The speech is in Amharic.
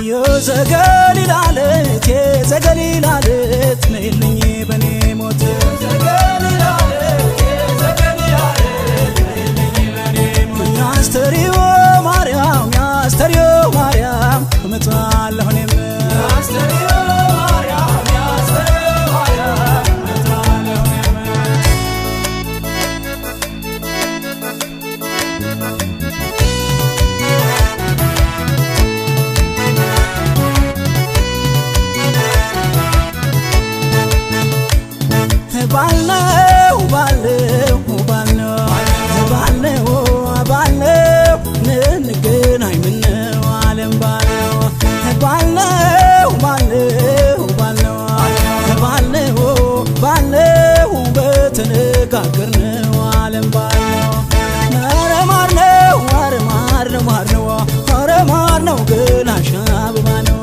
የዘገሊላለት የዘገሊላለት ነይልኝ በኔ ሞት የዘገሊላለት የዘገሊላለት ነይልኝ በኔ ሞት ያስተሪዮ ማርያም ያስተሪዮ ማርያም እመጣለሁ እኔም ያስተሪዮ ማርያም ያስተሪዮ ማርያም እመጣለሁ ባልነው ባልነው ባልነው ባልነው ባልነው እንገናኝ ምነው ዓለም ባልነው ባልነው ባልነው ባልነው ባልነው ባልነው በተነጋገርነው ዓለም ባልነው ኧረ ማር ነው ኧረ ማር ነው ማር ነው ኧረ ማር ነው ገላሽ አበባ ነው